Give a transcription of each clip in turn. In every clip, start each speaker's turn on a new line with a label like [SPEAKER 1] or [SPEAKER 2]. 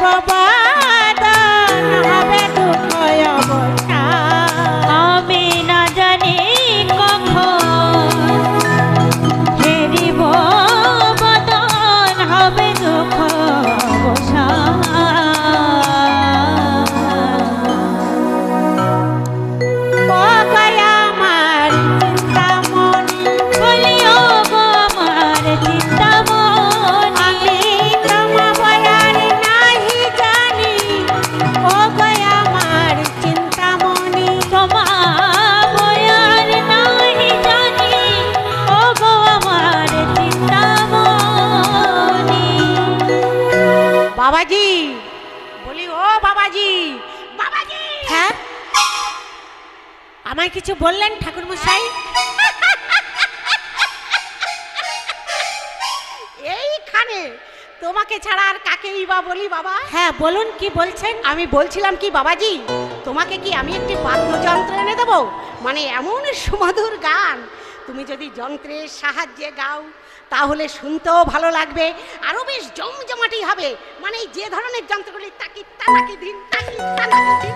[SPEAKER 1] বদন হবে দুঃখ অবসান।
[SPEAKER 2] আমি না জানি কখন হেরিব বদন হবে দুঃখ অবসান।
[SPEAKER 1] ও গয়া আমার চিন্তামণি,
[SPEAKER 2] বলিও গো আমার চিন্তামণি,
[SPEAKER 1] আমি তোমা বয়ার নাহি জানি। ও গয়া আমার চিন্তামণি,
[SPEAKER 2] তোমা বয়ার নাহি জানি, ও গো আমার চিন্তামণি।
[SPEAKER 1] বাবাজি বলি, ও বাবাজি, বাবাজি। হ্যাঁ, আমায় কিছু বললেন ঠাকুর মশাই? এইখানে তোমাকে ছাড়া আর কাকেই বা বলি বাবা? হ্যাঁ বলুন, কি বলছেন? আমি বলছিলাম কি বাবাজি, তোমাকে কি আমি একটি বাদ্যযন্ত্র এনে দেবো? মানে এমন সুমধুর গান, তুমি যদি যন্ত্রের সাহায্যে গাও তাহলে শুনতেও ভালো লাগবে, আরো বেশ জমজমাটি হবে। মানে যে ধরনের যন্ত্রগুলি তাকি তানাকি দিন তাকি তানাকি দিন,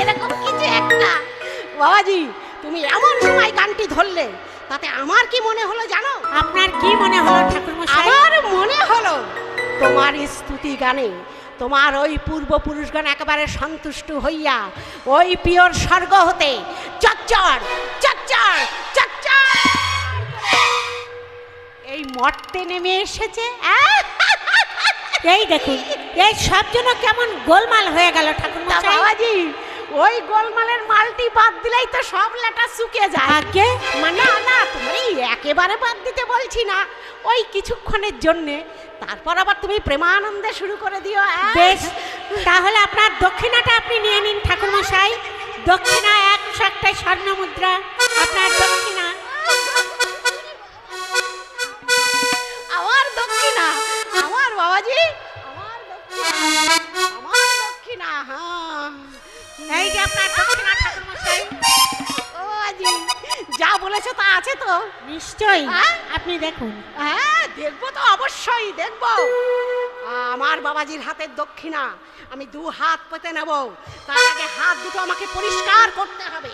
[SPEAKER 1] এরকম কিছু একটা। বাবাজি তুমি এমন সময় গানটি ধরলে, তাতে আমার কি মনে হলো জানো? আপনার কি মনে হলো ঠাকুর মশাই? আমার মনে হলো তোমার স্তুতি গানে তোমার ওই পূর্বপুরুষগণ একেবারে সন্তুষ্ট হইয়া ওই পিওর স্বর্গ হতে চচ্চর চচ্চর চচ্চর এই মর্তে নেমে এসেছে। এই দেখুন, এই সব জন্য কেমন গোলমাল হয়ে গেল ঠাকুর মশাই। বাবাজি ওই গোলমালের মালটি বাদ দিলেই তো সব লেটা শুকিয়ে যায়। আগে মানে না, তুমি একেবারে বাদ দিতে বলছি না, ওই কিছুক্ষণের জন্যে, তারপর আবার তুমি প্রেমানন্দে শুরু করে দিও। বেশ, তাহলে আপনার দক্ষিণাটা আপনি নিয়ে নিন ঠাকুর মশাই। দক্ষিণা 101টা স্বর্ণ মুদ্রা আপনার দক্ষিণা। আমার দক্ষিণা, আমার বাবাজি, আমার দক্ষিণা, আমার দক্ষিণা। হ্যাঁ, এই যে আপনার দক্ষিণা ঠাকুর মশাই। ও বাবাজি, যা বলেছো তা আছে তো? নিশ্চয়ই, আপনি দেখুন। হ্যাঁ দেখবো তো, অবশ্যই দেখবো। আমার বাবাজির হাতের দক্ষিণা আমি 2 হাত পেতে নেব, তার আগে হাত দুটো আমাকে পরিষ্কার করতে হবে।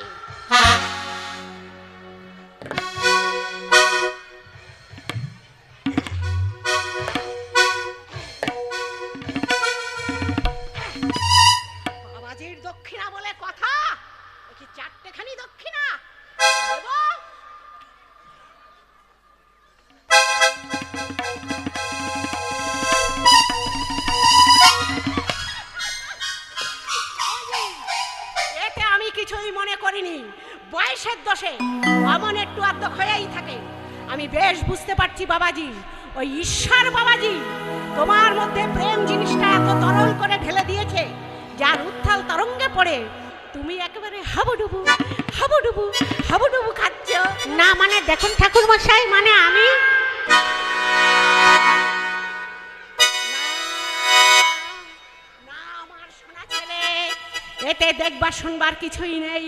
[SPEAKER 1] বাবাজির দক্ষিণা বলে কথা, কি 4টেখানি দক্ষিণা নেব? এতে আমি কিছুই মনে করিনি, বয়সের দোষে এমন একটু আধ হয়েই থাকে। আমি বেশ বুঝতে পারছি বাবাজি, ওই ঈশ্বর বাবাজি তোমার মধ্যে প্রেম জিনিসটা এত তরল করে ঢেলে দিয়েছে, যার উত্থাল তরঙ্গে পড়ে তুমি একেবারে হাবুডুবু হাবুডুবু হাবুডুবু খাচ্ছ। না মানে দেখুন ঠাকুর মশাই, মানে আমি না, আমার সোনা ছেলে, এতে দেখবার শুনবার কিছুই নেই।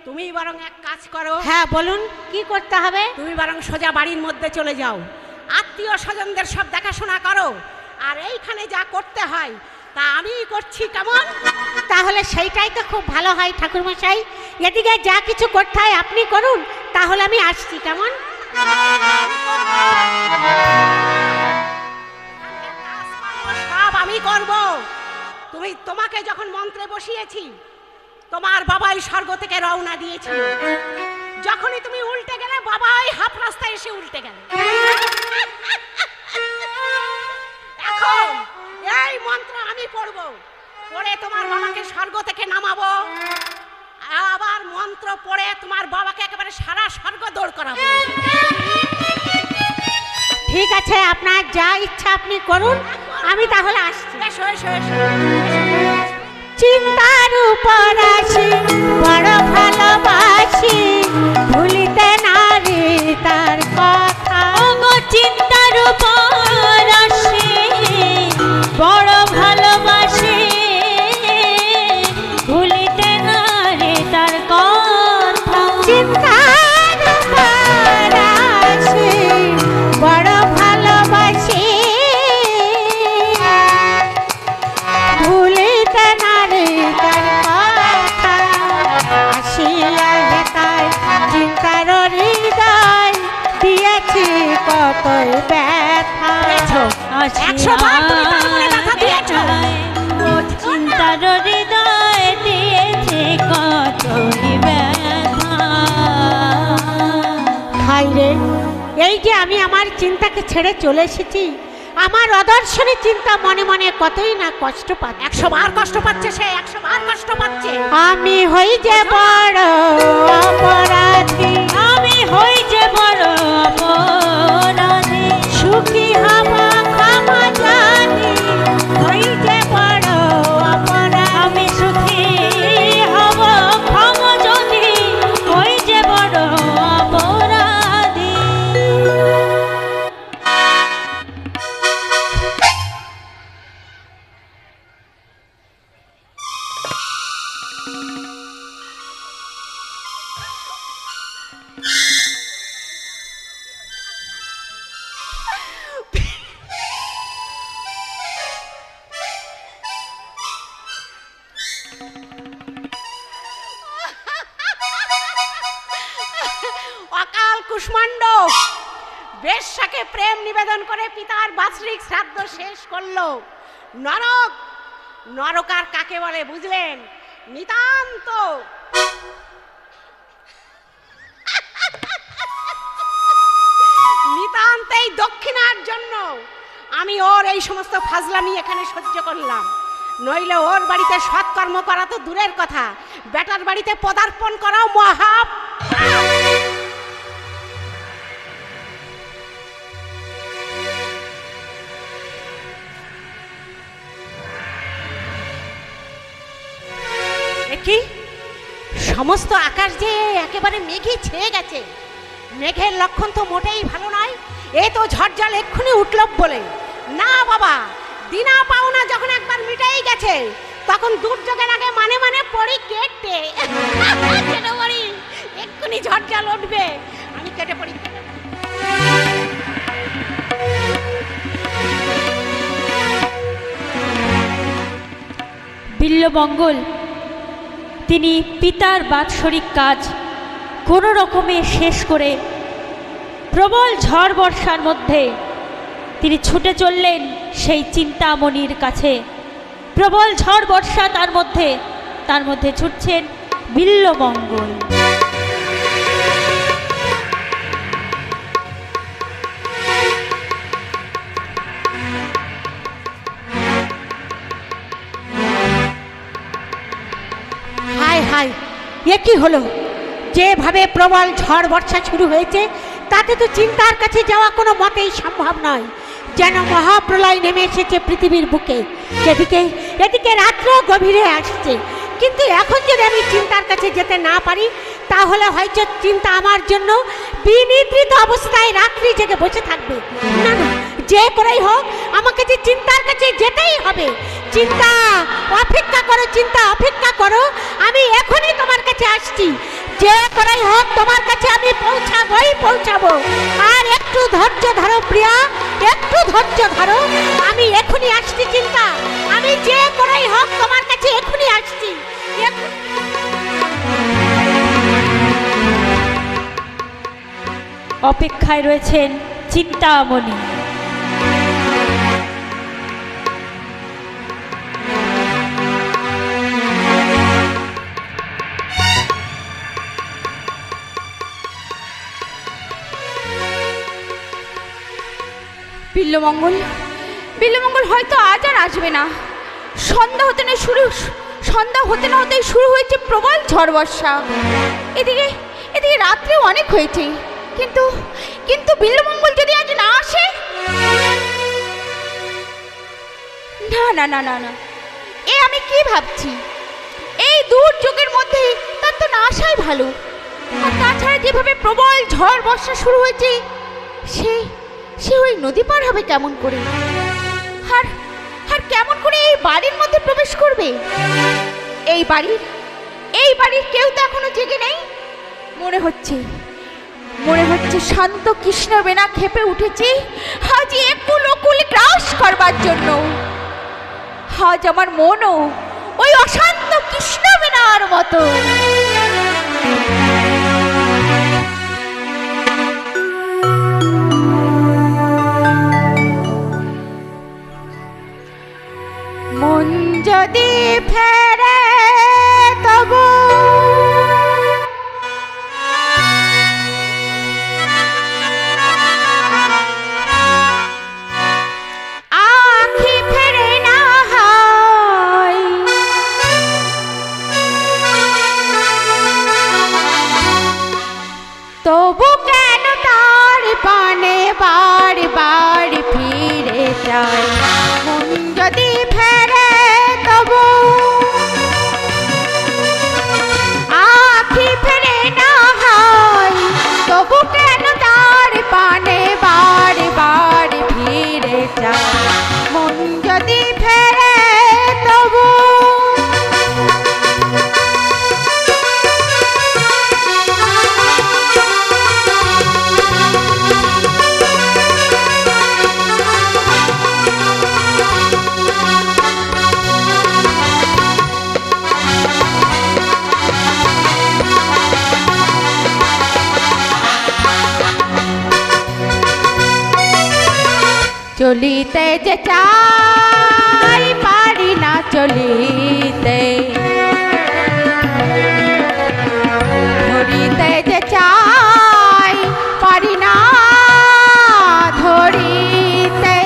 [SPEAKER 1] তুমি বরং এক কাজ করো। হ্যাঁ বলুন, কি করতে হবে? তুমি বরং সোজা বাড়ির মধ্যে চলে যাও, আত্মীয় স্বজনদের সব দেখাশোনা করো, আর এইখানে যা করতে হয় তা আমিই করছি, কেমন? তাহলে সেইটাই তো খুব ভালো হয় ঠাকুর মশাই। এদিকে যা কিছু করতে হয় আপনি করুন, তাহলে আমি আসছি, কেমন? সব আমি করব। তোমাকে যখন মন্ত্রে বসিয়েছি, তোমার বাবাই স্বর্গ থেকে রওনা দিয়েছিল। যখনই তুমি উল্টে গেলে, বাবাই হাফ রাস্তায় এসে উল্টে গেল। এখন এই মন্ত্র আমি পড়ব, পড়ে তোমার বাবাকে স্বর্গ থেকে নামাবো, আবার মন্ত্র পড়ে তোমার বাবাকে একেবারে সারা স্বর্গ দৌড় করাবো। ঠিক আছে, আপনার যা ইচ্ছা আপনি করুন, আমি তাহলে আসছি। চিন্তার উপর আসি বড় ভালোবাসি, ভুলিতে নারী তার কথা।
[SPEAKER 2] চিন্তার উপর আসি বড় ভালোবাসি, ভুলিতে নারে তার কথা।
[SPEAKER 1] চিন্তার উপর আসি বড় ভালোবাসি,
[SPEAKER 2] হাসি
[SPEAKER 1] 100 বার তুমি তার মনে ব্যথা দিয়েছো।
[SPEAKER 2] চিন্তার হৃদয় দিয়েছে কতই ব্যথা।
[SPEAKER 1] হায় রে, এই যে আমি আমার চিন্তাকে ছেড়ে চলে এসেছি, আমার অদর্শনী চিন্তা মনে মনে কতই না কষ্ট পাচ্ছে। 100 বার কষ্ট পাচ্ছে সে, 100 বার কষ্ট পাচ্ছে। আমি হই যে বড় অপরাধী,
[SPEAKER 2] আমি হই যে বড় অপরাধী,
[SPEAKER 1] সুখী হব ক্ষমা জানি, হই যে বড় অপরাধী।
[SPEAKER 2] আমি সুখী হব ক্ষমা যদি হই যে বড় অপরাধী।
[SPEAKER 1] অকাল কুষ্মাণ্ড বেশ্যাকে প্রেম নিবেদন করে পিতার বাৎসরিক শ্রাদ্ধ শেষ করলো। নরক, নরক আর কাকে বলে বুঝলেন? নিতান্ত নিতান্তই দক্ষিণার জন্য আমি ওর এই সমস্ত ফাজলামি এখানে সহ্য করলাম। নইলে ওর বাড়িতে সৎকর্ম করা তো দূরের কথা, বেটার বাড়িতে পদার্পণ করাও মহা। কি সমস্ত আকাশ যে একেবারে মেঘে ছেয়ে গেছে, মেঘের লক্ষণ তো মোটেই ভালো নয়। এ তো ঝড়জল এক্ষুনি উঠল বলে। না বাবা, দিনা পাওনা যখন একবার মিটাই গেছে, তখন দুর্যোগের আগে মানে মানে পড়ি কেটে কেটে পড়ি, এক্ষুনি ঝড়জল উঠবে, আমি কেটে পড়ি।
[SPEAKER 2] বিল্বমঙ্গল তিনি পিতার বাৎসরিক কাজ কোনো রকমে শেষ করে প্রবল ঝড় বর্ষার মধ্যে তিনি ছুটে চললেন সেই চিন্তামণির কাছে। প্রবল ঝড় বর্ষা তার মধ্যে ছুটছেন বিল্বমঙ্গল।
[SPEAKER 1] হায় হায়, এ কি হলো? যেভাবে প্রবল ঝড় বর্ষা শুরু হয়েছে, তাতে তো চিন্তার কাছে যাওয়া কোনো মতেই সম্ভব নয়। যেন মহাপ্রলয় নেমে এসেছে পৃথিবীর বুকে। এদিকে রাত্র গভীরে আসছে, কিন্তু এখন যদি আমি চিন্তার কাছে যেতে না পারি, তাহলে হয়তো চিন্তা আমার জন্য বিনিদ্রিত অবস্থায় রাত্রি জেগে বসে থাকবে। না না, যে করেই হোক আমাকে যে চিন্তার কাছে যেতেই হবে। চিন্তা অপেক্ষা করো, চিন্তা অপেক্ষা করো, আমি এখনই তোমার কাছে আসছি। যে করেই হোক তোমার কাছে আমি পৌঁছাবো। আর একটু ধৈর্য ধরো প্রিয়া, একটু ধৈর্য ধরো, আমি এখনই আসছি। চিন্তা, আমি যে করেই হোক তোমার কাছে এখনই আসছি।
[SPEAKER 2] অপেক্ষায় রয়েছেন চিন্তামণি।
[SPEAKER 3] বিল্বমঙ্গল হয়তো আজ আর আসবে না। সন্ধ্যা হতে না হতেই শুরু হয়েছে প্রবল ঝড় বর্ষা। এদিকে রাত্রেও অনেক হয়েছে, কিন্তু বিল্বমঙ্গল যদি আজ না আসে। না, এ আমি কি ভাবছি? এই দুর্যোগের মধ্যে তার তো না আসাই ভালো। আর তাছাড়া যেভাবে প্রবল ঝড় বর্ষা শুরু হয়েছে, সে ওই নদী পার হবে কেমন করে? আর কেমন করে এই বাড়ির মধ্যে প্রবেশ করবে? এই বাড়ির কেউ তো এখনো জেগে নেই। মনে হচ্ছে শান্ত কৃষ্ণ বেনা খেপে উঠেছে আজ একুল ওকুল গ্রাস করবার জন্য। আজ আমার মনও ওই অশান্ত কৃষ্ণ বেনার মতো। যদি ফেরে তবু আখি ফেরে না হয়, তবু কেন তার পানে বার বার ফিরে যায়? মন যদি ফেরে তবু আখি ফেরে না হয়, তবু কেন তার পানে বার বার ফিরে যায়? মন যদি ফেরে তবু চলিতে যে চাই পারি না চলিতে, ধরিতে যে চাই পারি না ধরিতে।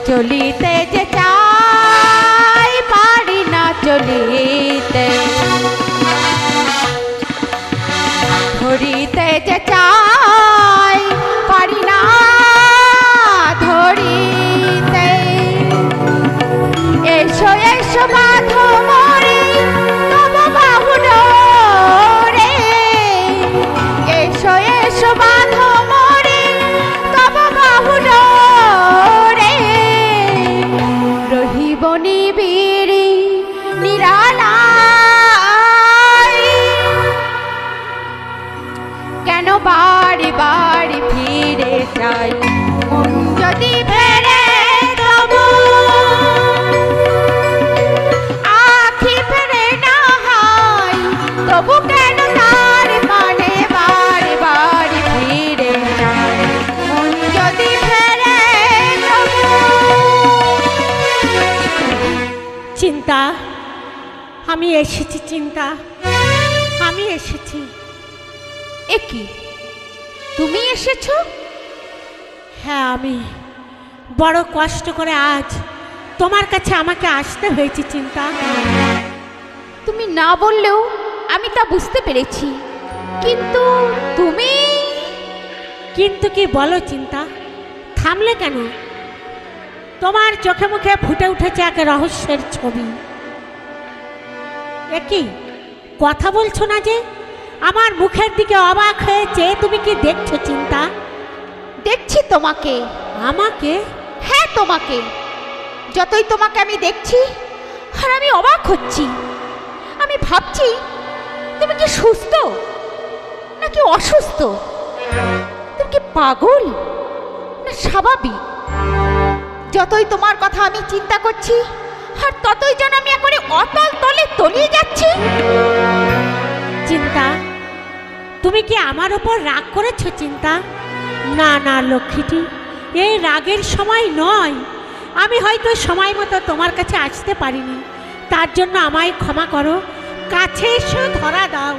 [SPEAKER 3] চলিতে যে চাই পারি না চলিতে, ধরিতে যে চাই পারি না ধরিতে। এসো এসো বাঁধো মোরে তবু বাহু ডোরে, এসো এসো বাঁধো মোরে তবু বাহু ডোরে। রহিব নিবিড়ি নিরালায়, কেন বাড়ি বাড়ি ফিরে যাই? মন যদি ফেরে তবু আখি ফেরে না হয়, তবু কেন তার পানে বাড়ি বাড়ি ফিরে যাই? মন যদি ফেরে তবু।
[SPEAKER 1] চিন্তা, আমি এসেছি চিন্তা, আমি এসেছি।
[SPEAKER 3] এ কি, তুমি এসেছো?
[SPEAKER 1] হ্যাঁ, আমি বড় কষ্ট করে আজ তোমার কাছে আমাকে আসতে হয়েছে চিন্তা।
[SPEAKER 3] তুমি না বললেও আমি তা বুঝতে পেরেছি, কিন্তু তুমি
[SPEAKER 1] কিন্তু কি বলো চিন্তা, থামলে কেন? তোমার চোখে মুখে ফুটে উঠেছে এক রহস্যের ছবি। এ কি কথা বলছো না যে? আমার মুখের দিকে অবাক হয়ে চেয়ে তুমি কি দেখছো চিন্তা?
[SPEAKER 3] দেখছি তোমাকে।
[SPEAKER 1] আমাকে?
[SPEAKER 3] হ্যাঁ তোমাকে। যতই তোমাকে আমি দেখছি আর আমি অবাক হচ্ছি। আমি ভাবছি তুমি কি সুস্থ নাকি অসুস্থ? তুমি কি পাগল না স্বাভাবিক? যতই তোমার কথা আমি চিন্তা করছি আর ততই যেন আমি একেবারে অতল তলে তলিয়ে যাচ্ছি।
[SPEAKER 1] চিন্তা, তুমি কি আমার ওপর রাগ করেছো চিন্তা? না না লক্ষ্মীটি, এই রাগের সময় নয়। আমি হয়তো সময় মতো তোমার কাছে আসতে পারিনি, তার জন্য আমায় ক্ষমা করো। কাছে এসো, ধরা দাও,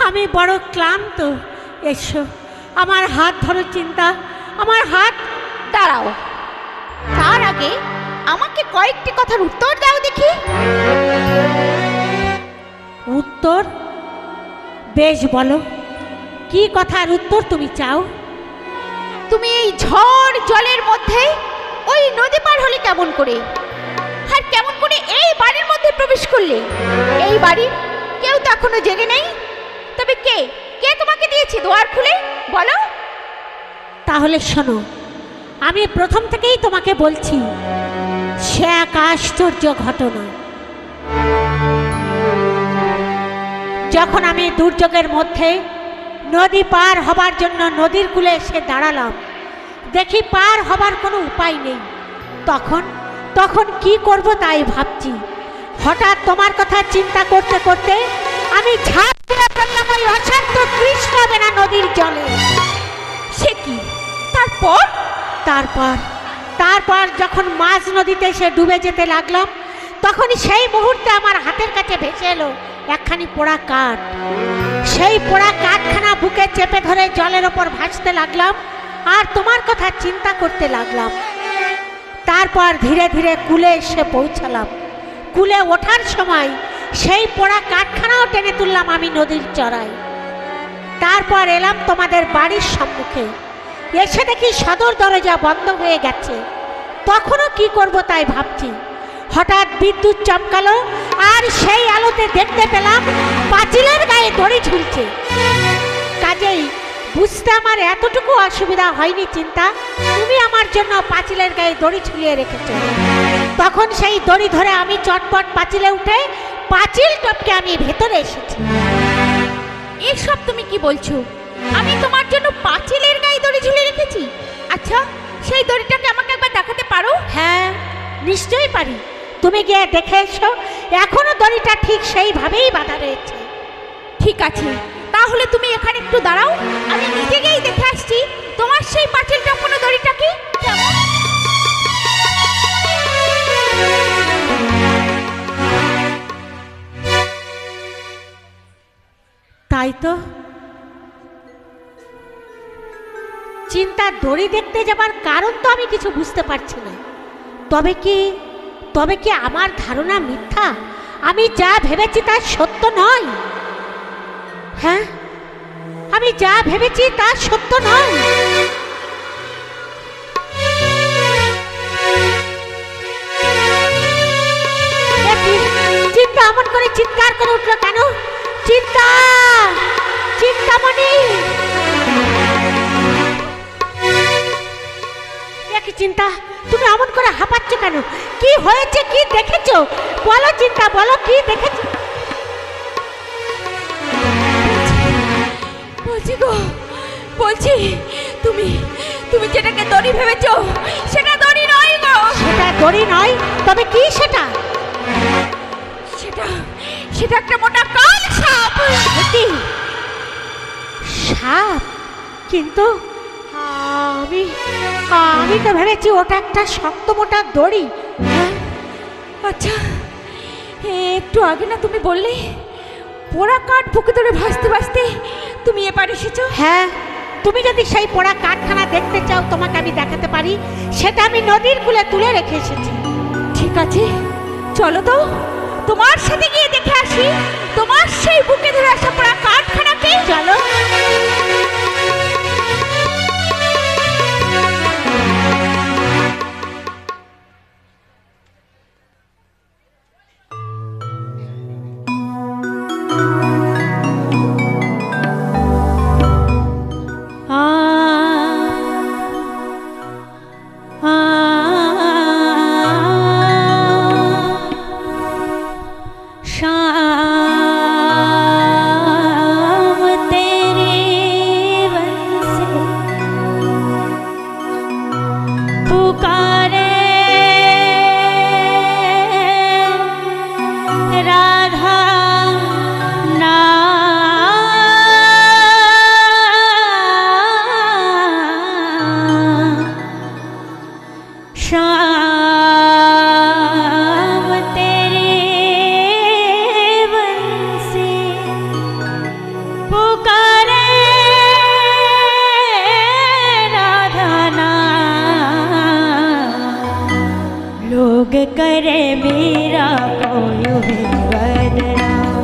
[SPEAKER 1] আমি বড় ক্লান্ত। এসো, আমার হাত ধরো চিন্তা, আমার হাত।
[SPEAKER 3] দাঁড়াও, তার আগে আমাকে কয়েকটি কথার উত্তর দাও দেখি।
[SPEAKER 1] উত্তর? বেশ, বলো, কি কথার উত্তর তুমি চাও?
[SPEAKER 3] তুমি এই ঝড় জলের মধ্যে ওই নদী পার হলে কেমন করে, আর কেমন করে এই বাড়ির মধ্যে প্রবেশ করলে? এই বাড়ির কেউ তো এখনো জেগে নেই, তবে কে কে তোমাকে দিয়েছে দুয়ার খুলে, বলো।
[SPEAKER 1] তাহলে শোনো, আমি প্রথম থেকেই তোমাকে বলছি, সে এক আশ্চর্য ঘটনা। যখন আমি দুর্যোগের মধ্যে নদী পার হবার জন্য নদীর কূলে এসে দাঁড়ালাম, দেখি পার হবার কোনো উপায় নেই। তখন কি করব তাই ভাবছি। হঠাৎ তোমার কথা চিন্তা করতে করতে আমি ঝাঁপ দিয়ে পড়লাম ওই অশান্ত কৃষ্ণ বেনা নদীর জলে।
[SPEAKER 3] সে কি? তারপর?
[SPEAKER 1] তারপর তারপর যখন মাঝ নদীতে এসে ডুবে যেতে লাগলাম, তখন সেই মুহূর্তে আমার হাতের কাছে ভেসে এলো একখানি পোড়া কাঠ। সেই পোড়া কাঠখানা বুকে চেপে ধরে জলের ওপর ভাসতে লাগলাম আর তোমার কথা চিন্তা করতে লাগলাম। তারপর ধীরে ধীরে কুলে এসে পৌঁছালাম। কুলে ওঠার সময় সেই পোড়া কাঠখানাও টেনে তুললাম আমি নদীর চড়ায়। তারপর এলাম তোমাদের বাড়ির সম্মুখে। এসে দেখি সদর দরজা বন্ধ হয়ে গেছে। তখনও কি করব তাই ভাবছি। হঠাৎ বিদ্যুৎ চমকালো আর সেই আলোতে দেখতে পেলাম পাঁচিলের গায়ে দড়ি ঝুলছে। কাজেই বুঝতে আমার এতটুকু অসুবিধা হয়নি চিন্তা, তুমি আমার জন্য পাঁচিলের গায়ে দড়ি ঝুলিয়ে রেখেছ। তখন সেই দড়ি ধরে আমি চটপট পাঁচিলে উঠে পাঁচিল টপকে আমি ভেতরে এসেছি।
[SPEAKER 3] এসব তুমি কি বলছো? আমি তোমার জন্য পাঁচিলের গায়ে দড়ি ঝুলিয়ে রেখেছি? আচ্ছা, সেই দড়িটাকে আমাকে একবার দেখাতে পারো?
[SPEAKER 1] হ্যাঁ, নিশ্চয়ই পারি। তুমি গিয়ে দেখে এসো, এখনো দড়িটা ঠিক সেইভাবেই বাঁধা রয়েছে।
[SPEAKER 3] ঠিক আছে, তাহলে তুমি এখানে একটু দাঁড়াও, আমি নিজে গিয়েই দেখে আসছি তোমার সেই পাঁচিল টপকানো দড়িটা কি কেমন।
[SPEAKER 1] তাই তো, চিন্তা দড়ি দেখতে যাবার কারণ তো আমি কিছু বুঝতে পারছি না। তবে কি আমার ধারণা মিথ্যা? আমি যা ভেবেছি তা সত্য নয়? হ্যাঁ, আমি যা ভেবেছি তা সত্য নয়। চিন্তা এমন করে চিৎকার করে উঠলো কেন? চিন্তা, চিন্তামণি, চিন্তা, তুমি এমন করে হাঁপাচ্ছ কেন? কি হয়েছে? কি দেখেছো? বলো চিন্তা, বলো কি দেখেছো?
[SPEAKER 3] বলছি গো, বলছি তুমি তুমি যেটাকে দড়ি ভেবেছো সেটা দড়ি নয় গো।
[SPEAKER 1] সেটা দড়ি নয়? তবে কি সেটা?
[SPEAKER 3] সেটা সেটা একটা মোটা কাল সাপ।
[SPEAKER 1] কি সাপ? কিন্তু আমি তো ভেবেছি ওটা একটা শক্ত মোটা দড়ি।
[SPEAKER 3] আচ্ছা, একটু আগে না তুমি বললে পোড়া কাঠ বুকে ধরে ভাসতে ভাসতে তুমি এপারে এসেছো?
[SPEAKER 1] হ্যাঁ, তুমি যদি সেই পোড়া কাঠখানা দেখতে চাও তোমাকে আমি দেখাতে পারি। সেটা আমি নদীর কূলে তুলে রেখে এসেছি।
[SPEAKER 3] ঠিক আছে, চলো তো তোমার সাথে গিয়ে দেখে আসি তোমার সেই বুকে ধরে আসা পোড়া কাঠখানাকে।
[SPEAKER 1] চলো।
[SPEAKER 2] करे मेरा कोई बदनाम।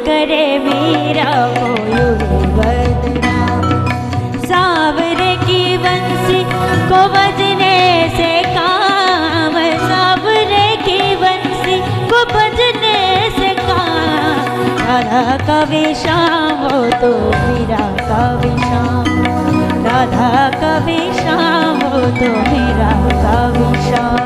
[SPEAKER 2] करे मेरा कोई बदनाम। सावरे की बंसी को बजने से काम, सावरे की बंसी को बजने से काम, राधा का विश्राम हो तो मीरा का विश्राम, राधा का विश्राम हो तो मीरा का विश्राम।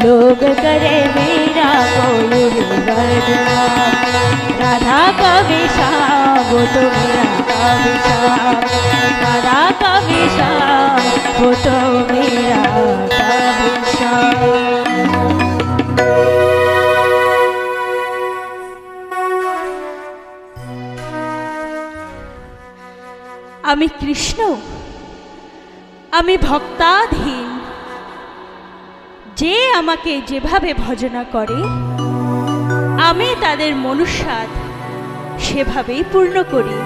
[SPEAKER 2] लोग करे मीरा को राधा का विश्राम वो तो मीरा का विश्राम, राधा का विश्राम वो तो मीरा का विश्राम।
[SPEAKER 3] আমি কৃষ্ণ, আমি ভক্তাধীন। যে আমাকে যেভাবে ভজনা করে আমি তাদের মনুষ্যাদ সেভাবেই পূর্ণ করি।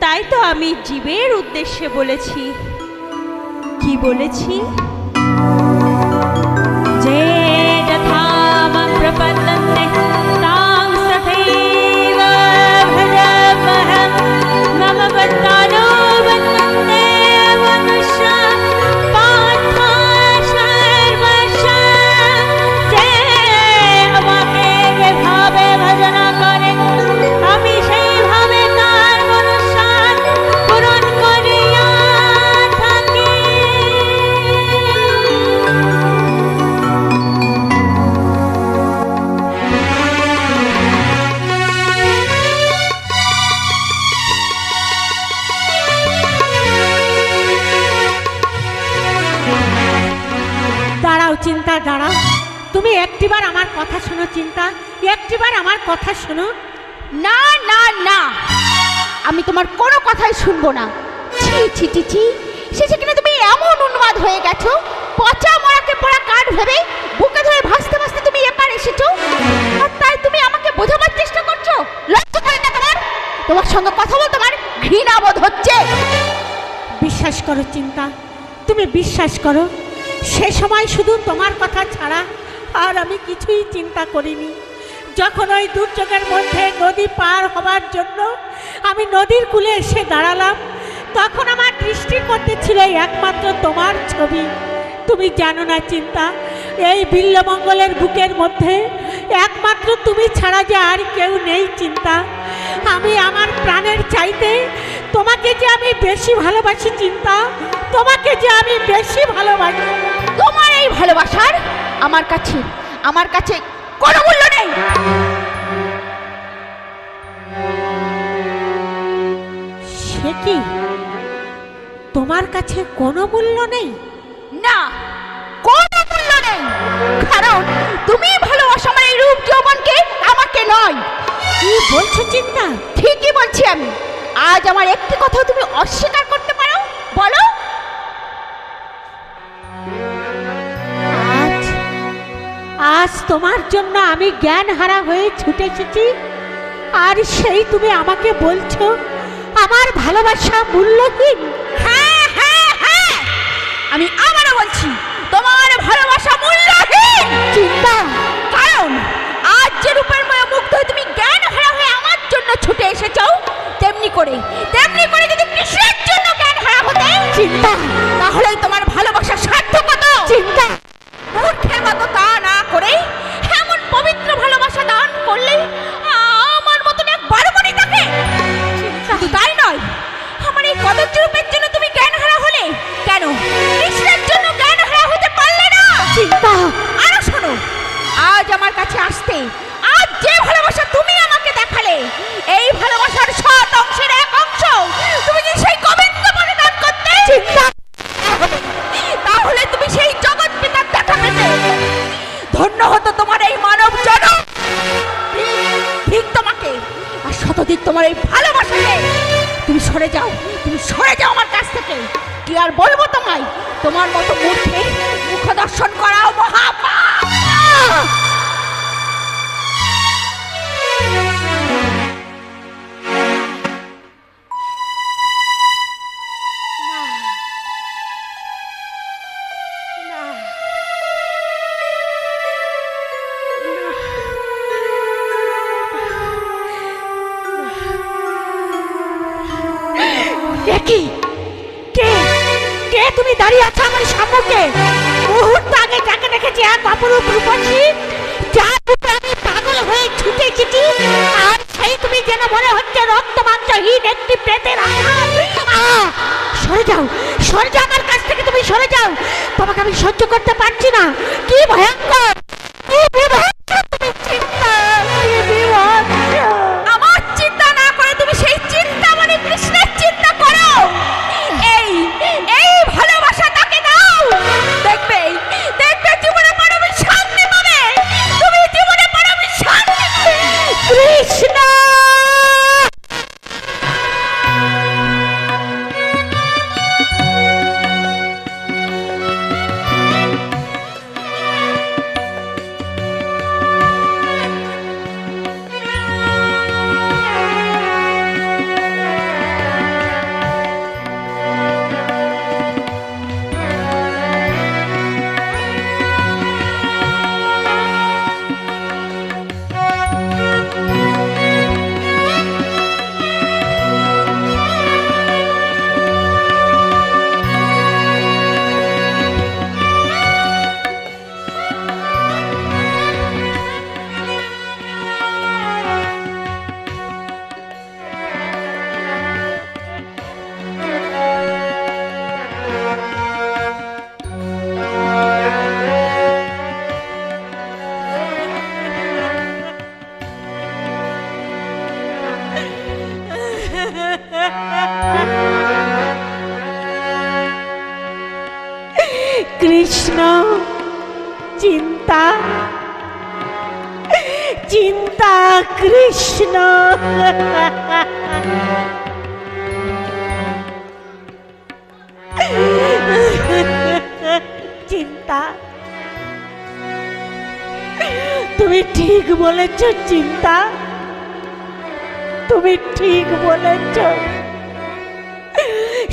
[SPEAKER 3] তাই তো আমি জীবের উদ্দেশ্যে বলেছি, কি বলেছি, যে যথা মাং প্রপদ্যন্তে তাং তথৈব ভজামহং মম ভক্তানো বন্দন্তে মনুষ্যা পার্থ সর্বশঃ। যে আমাকে যেভাবে ভজনা করে আমি সেইভাবে তার মনুষ্যাদ পূরণ করিয়া থাকি।
[SPEAKER 1] দাঁড়াও চিন্তা, দাঁড়াও। তুমি একটিবার আমার কথা শোনো চিন্তা, একটিবার আমার কথা শোনো।
[SPEAKER 3] না না না, আমি তোমার কোনো কথাই শুনবো না। ছি ছি ছি ছি, শেষে কিনা তুমি এমন উন্মাদ হয়ে গেছো, পচা মরাকে পড়া কাঠ ভেবে বুকে ধরে ভাসতে ভাসতে তুমি এপার এসেছো, আর তাই তুমি আমাকে বোঝাবার চেষ্টা করছো। লজ্জা করে না তোমার? তোমার সঙ্গে কথা বলতে আমার ঘৃণা বোধ হচ্ছে।
[SPEAKER 1] বিশ্বাস করো চিন্তা, তুমি বিশ্বাস করো, সে সময় শুধু তোমার কথা ছাড়া আর আমি কিছুই চিন্তা করিনি। যখন ওই দুর্যোগের মধ্যে নদী পার হবার জন্য আমি নদীর কূলে এসে দাঁড়ালাম, তখন আমার দৃষ্টির মধ্যে ছিল একমাত্র তোমার ছবি। তুমি জানো না চিন্তা, এই বিল্লমঙ্গলের বুকের মধ্যে একমাত্র তুমি ছাড়া যে আর কেউ নেই চিন্তা। আমি আমার প্রাণের চাইতে তোমাকে যে আমি বেশি ভালোবাসি চিন্তা, তোমাকে যে আমি বেশি ভালোবাসি।
[SPEAKER 3] তোমার এই ভালোবাসার আমার কাছে কোনো মূল্য নেই।
[SPEAKER 1] সে কি, তোমার কাছে কোনো মূল্য নেই?
[SPEAKER 3] না, কোনো মূল্য নেই, কারণ তুমি ভালোবাসো আমার এই রূপ যৌবনকে, আমাকে নয়।
[SPEAKER 1] কি বলছো চিন্তা?
[SPEAKER 3] ঠিকই বলছি আমি। আজ আমার একটি কথা তুমি অস্বীকার করতে পারো? বলো।
[SPEAKER 1] আজ তোমার জন্য আমি জ্ঞান হারা হয়ে ছুটে এসেছি, আর সেই তুমি আমাকে বলছো আমার ভালোবাসা মূল্যহীন?
[SPEAKER 3] হ্যাঁ হ্যাঁ হ্যাঁ, আমি আবারও বলছি তোমার ভালোবাসা মূল্যহীন
[SPEAKER 1] চিন্তা।
[SPEAKER 3] কারণ আজ যে রূপের মধ্যে মুগ্ধ হয়ে তুমি জ্ঞান হারা হয়ে আমার জন্য ছুটে এসেছো, তেমনি করে যদি কৃষ্ণের জন্য জ্ঞান হারা হতে
[SPEAKER 1] চিন্তা,
[SPEAKER 3] তাহলে তোমার ভালোবাসা সার্থক হতো।
[SPEAKER 1] চিন্তা।
[SPEAKER 3] মূর্খের মতো তা না করে এমন পবিত্র ভালোবাসা দান করলে আমার মতন এক বারমণি থাকে। শুধু তাই নয়, আমার এই কদর্য রূপের জন্য তুমি জ্ঞান হারা হলে, কেন কৃষ্ণের জন্য জ্ঞান হারা হতে পারলে না?
[SPEAKER 1] চিন্তা।
[SPEAKER 3] আরো শোনো, আজ আমার কাছে আসতে, আজ যে ভালোবাসা তুমি আমাকে দেখালে, এই ভালোবাসার 7 অংশের 1 অংশ তুমি যদি সেই গোবিন্দ বলে দান করতে,
[SPEAKER 1] চিন্তা।
[SPEAKER 3] তাহলে তুমি সেই জগৎ পিতার দেখা পেতে। ধন্য হতো তোমার এই মানব জনম, ঠিক তোমাকে আর শতধিক তোমার এই ভালোবাসাকে। তুমি সরে যাও আমার কাছ থেকে। কি আর বলবো তোমায়, তোমার মতো মূর্খের মুখ দর্শন করাও মহাপাপ।
[SPEAKER 1] কি, কে কে তুমি দাঁড়িয়ে আছো আমার সামনে? মুহূর্ত আগে যাকে দেখেছি এক অপরূপ রূপসী, যার রূপে আমি পাগল হয়ে ছুটে এসেছি, আর সেই তুমি যেন মনে হচ্ছে রক্তমাংসহীন একটি প্রেতের আঘাত। সরে যাও আমার কাছ থেকে, তুমি সরে যাও। তোমাকে আমি সহ্য করতে পারছি না। কি ভয়ঙ্কর, কি বিভৎস তুমি চিন্তা, কি বিভৎস।
[SPEAKER 3] আমার চিন্তা না করে তুমি সেই চিন্তা মানে কৃষ্ণের চিন্তা করো। এই ভালোবাসা তাকে দাও, দেখবে জীবনে পারবে শান্তি পাবে। তুমি জীবনে পারবে শান্তি পাবে।
[SPEAKER 1] কৃষ্ণ। কৃষ্ণ, চিন্তা চিন্তা কৃষ্ণ। চিন্তা, তুমি ঠিক বলেছ চিন্তা, তুমি ঠিক বলেছ,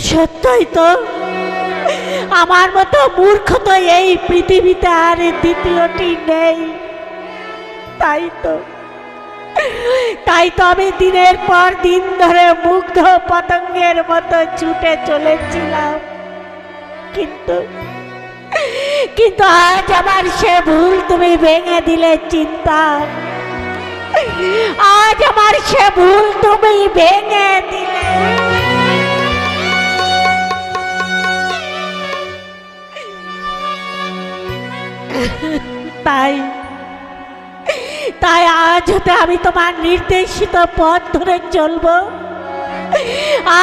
[SPEAKER 1] সত্যই তো আমার মতো মূর্খ তো এই পৃথিবীতে আর দ্বিতীয়টি নেই। তাই তো আমি দিনের পর দিন ধরে মুগ্ধ পতঙ্গের মতো ছুটে চলেছিলাম, কিন্তু আজ আমার সে ভুল তুমি ভেঙে দিলে চিন্তা। আজ আমার সে ভুল তুমি ভেঙে দিলে। তাই আজ হতে আমি তোমার নির্দেশিত পথ ধরে চলবো,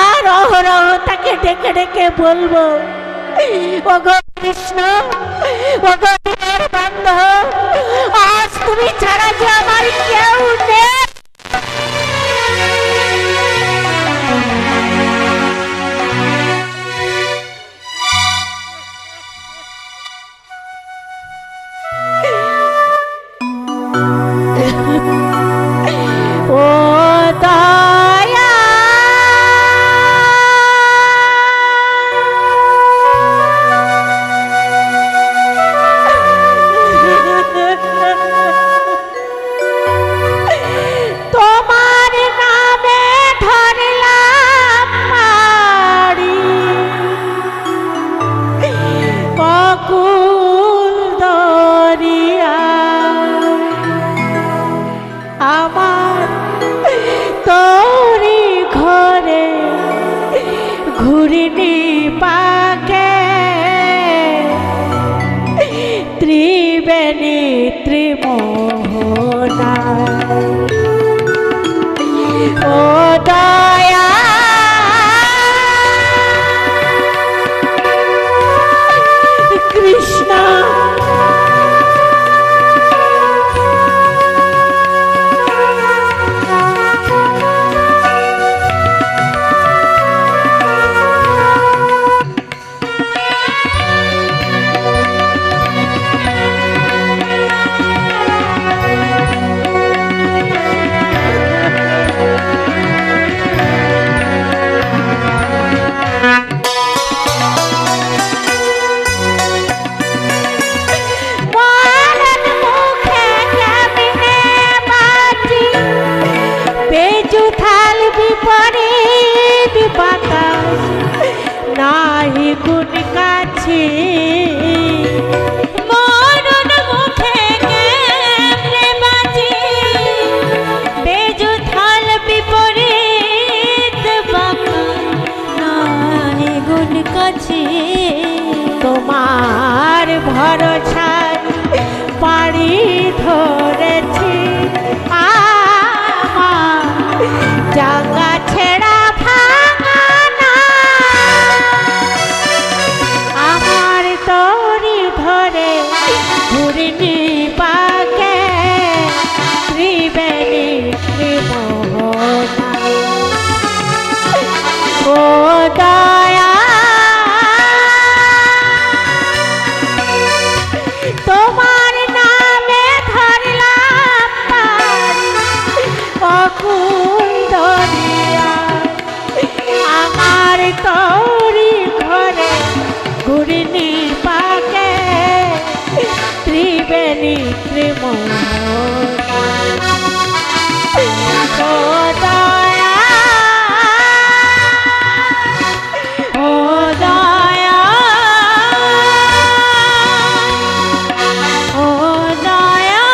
[SPEAKER 1] আর অহরহ তাকে ডেকে ডেকে বলবো, ওগো কৃষ্ণ, ওগো দীনের বন্ধু, আজ তুমি ছাড়া যে আমার কেউ নেই। ও দয়া তোমার নামে ধরলাম পাড়ি, অকুল দরিয়া আমার তোরি ঘরে ঘুরিনি পাকে, ত্রিবেণী ত্রিমোহনা। ও দয়া কৃষ্ণ, নাহি গুণ কাছে মরণ মুখে কেমনে বাঁচি, বেজুথাল বিপরীত বাঁকা নাহি গুণ কাছে। তোমার ভরসায় পাড়ি ধরেছি আমার জাগা ছেড়া ভাঙা না, আমার তোরি ধরে ঘুরিনি পাকে, ত্রিবেণী ত্রিমোহনা। ও দয়া তোমার নামে ধরলাম পাড়ি, অকুল দরিয়া আমার তোরি ঘরে ঘুরিনি পাকে, ত্রিবেণী ত্রিমোহনা। ও দয়া, ও দয়া, ও দয়া।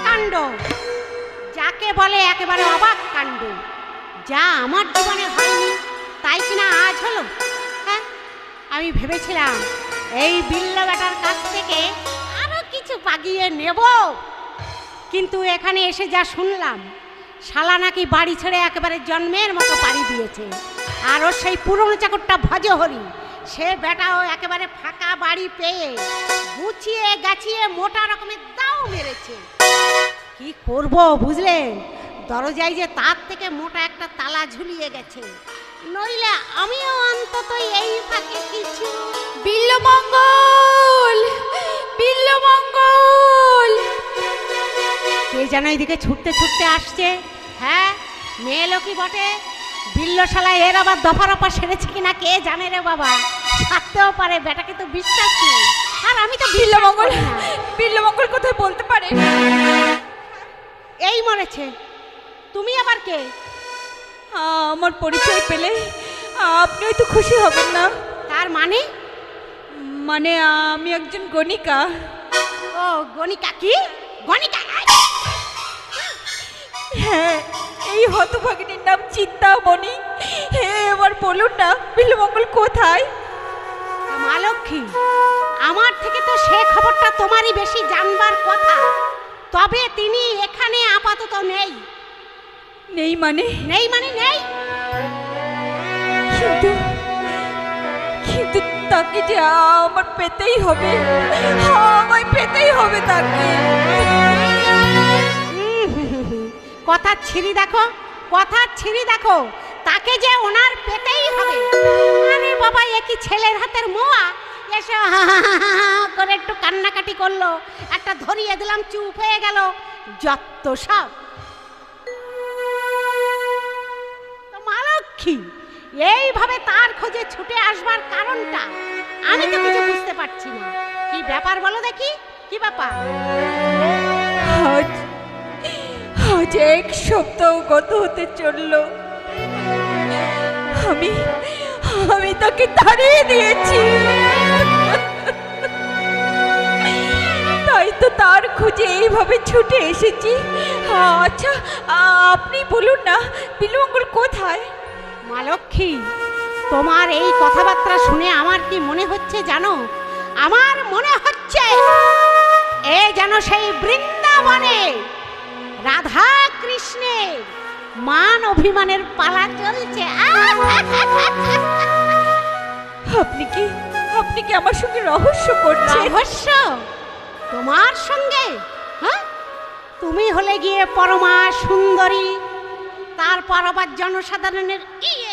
[SPEAKER 1] কাণ্ড যাকে বলে একেবারে অবাক কাণ্ড, যা আমার জীবনে হয়নি তাই কিনা আজ হলো। হ্যাঁ, আমি ভেবেছিলাম এই বিল্লা বেটার কাছ থেকে আরো কিছু পাগিয়ে নেব, কিন্তু এখানে এসে যা শুনলাম, শালা নাকি বাড়ি ছেড়ে একেবারে জন্মের মতো পাড়ি দিয়েছে। আর ওর সেই পুরনো চাকরটা ভজহরি, সে বেটাও একেবারে ফাঁকা বাড়ি পেয়ে গুছিয়ে গাছিয়ে মোটা রকমের দাও মেরেছে। কি করব বুঝলেন, দরজায় যে তার থেকে মোটা একটা তালা ঝুলিয়ে গেছে, নইলে আমিও অন্তত এই ফাঁকে কিছু।
[SPEAKER 3] বিল্লমঙ্গল, বিল্লমঙ্গল!
[SPEAKER 1] কে যেন এইদিকে ছুটতে ছুটতে আসছে। হ্যাঁ, মেয়ে লোকই বটে। বিল্লশালা এর আবার দফারফা সেরেছে কিনা কে জানে রে বাবা। থাকতেও পারে, বেটাকে তো বিশ্বাস নেই। আর আমি তো
[SPEAKER 3] বিল্লমঙ্গল,
[SPEAKER 1] বিল্লমঙ্গল
[SPEAKER 3] বিল্লমঙ্গল কোথায় বলতে পারে?
[SPEAKER 1] এই মরেছে। তুমি আবার কে?
[SPEAKER 3] আমার পরিচয় পেলে আপনি হয়তো খুশি হবেন না।
[SPEAKER 1] তার মানে?
[SPEAKER 3] মানে আমি একজন গণিকা।
[SPEAKER 1] ও গণিকা। কি গণিকা?
[SPEAKER 3] হ্যাঁ, এই হতভাগিনীর নাম চিন্তামণি। এবার বলুন না বিল্লমঙ্গল কোথায়?
[SPEAKER 1] মা লক্ষ্মী, আমার থেকে তো সে খবরটা তোমারই বেশি জানবার কথা। তবে তিনি এখানে আপাতত নেই।
[SPEAKER 3] নেই মানে?
[SPEAKER 1] নেই মানে নেই।
[SPEAKER 3] কিন্তু কিন্তু তাকে যে আমার পেতেই হবে, আমায় পেতেই হবে তাকে।
[SPEAKER 1] কথা ছিঁড়ি দেখো, কথা ছিঁড়ি দেখো। তাকে যে ওনার পেতেই হবে। আরে বাবা, এ কি ছেলের হাতের মোয়া? এসে হা হা হা হা করে একটু কান্নাকাটি করলো, একটা ধরিয়ে দিলাম, চুপ হয়ে গেল। যত সব। তো মা লক্ষ্মী, এইভাবে তার খোঁজে ছুটে আসবার কারণটা আমি তো কিছু বুঝতে পারছি না। কি ব্যাপার বলো দেখি, কি ব্যাপার?
[SPEAKER 3] আজ আজ এক সপ্তাহ গত হতে চলল। আমি আমি তাকে তাড়িয়ে দিয়েছি। তাই তো তার খোঁজে এইভাবে ছুটে এসেছি। আচ্ছা, আপনি বলুন না বিল্লমঙ্গল কোথায়?
[SPEAKER 1] মা লক্ষ্মী, তোমার এই কথাবার্তা শুনে আমার কি মনে হচ্ছে জানো? আমার মনে হচ্ছে এ যেন সেই বৃন্দাবনে রাধা কৃষ্ণের মান অভিমানের পালা চলছে।
[SPEAKER 3] আপনি কি আমার সঙ্গে রহস্য করছেন?
[SPEAKER 1] রহস্য? তোমার সঙ্গে? হ্যাঁ, তুমি হলে গিয়ে পরমা সুন্দরী, তারপর আবার জনসাধারণের ইয়ে,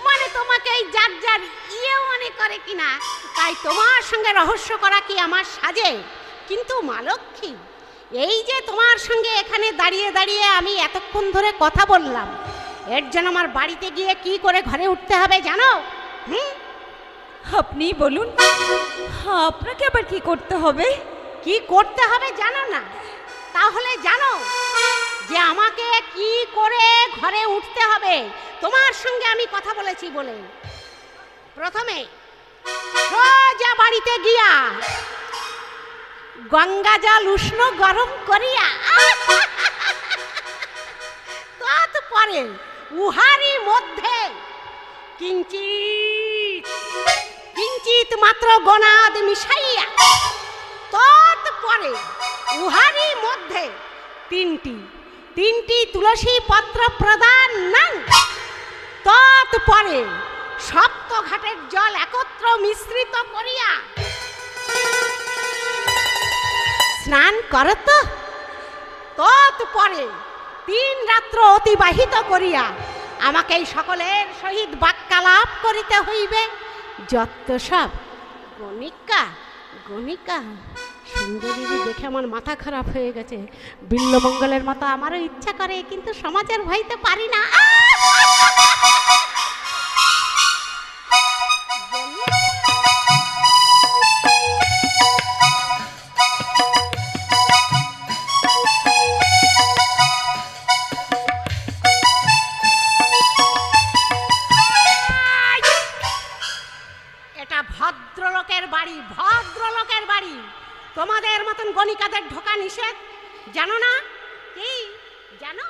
[SPEAKER 1] মানে তোমাকে এই যার যার ইয়ে মনে করে কিনা, তাই তোমার সঙ্গে রহস্য করা কি আমার সাজে? কিন্তু মা লক্ষ্মী, এই যে তোমার সঙ্গে এখানে দাঁড়িয়ে দাঁড়িয়ে আমি এতক্ষণ ধরে কথা বললাম, এর জন্য আমার বাড়িতে গিয়ে কি করে ঘরে উঠতে হবে জানো?
[SPEAKER 3] আপনি বলুন, আপনাকে আবার কি করতে হবে?
[SPEAKER 1] কি করতে হবে জানো না? তাহলে জানো যে আমাকে কি করে ঘরে উঠতে হবে? তোমার সঙ্গে আমি কথা বলেছি বলে প্রথমে সোজা বাড়িতে গিয়া গঙ্গা জল উষ্ণ গরম করিয়া তারপরে উহারি মধ্যে কিঞ্চিত কিঞ্চিত মাত্র গনাদ মিশাইয়া তৎপরে উহারি মধ্যে তিনটি তুলসী পত্র প্রদান নাং, তৎপরে সপ্তঘাটের জল একত্র মিশ্রিত করিয়া স্নান করত। তৎপরে 3 রাত্র অতিবাহিত করিয়া আমাকে এই সকলের সহিত বাক্যালাপ করিতে হইবে। যত সব গণিকা গণিকা সুন্দরী দেখে আমার মাথা খারাপ হয়ে গেছে। বিল্লমঙ্গলের মতো আমারও ইচ্ছা করে, কিন্তু সমাজের ভয়তে পারি না। এটা ভদ্রলোকের বাড়ি, ভদ্রলোকের বাড়ি। তোমাদের মতন গণিকাদের ঢোকা নিষেধ, জানো না? কি জানো?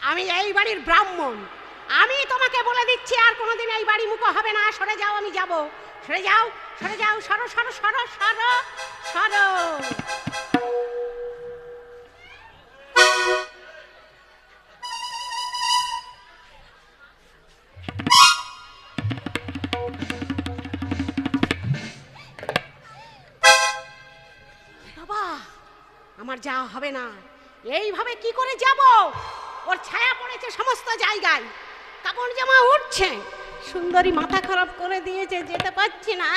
[SPEAKER 1] আমি এই বাড়ির ব্রাহ্মণ। আমি তোমাকে বলে দিচ্ছি, আর কোনোদিন এই বাড়ি মুখো হবে না। সরে যাও, আমি যাব। সরে যাও, সরে যাও, সরো সরো সরো সরো সরো। বাবা, আমার যাওয়া হবে না। এইভাবে কি করে যাব? ওর ছায়া পড়েছে সমস্ত জায়গায়, কাপড় জামা উঠছে, সুন্দরী মাথা খারাপ করে দিয়েছে, যেতে পারছি না।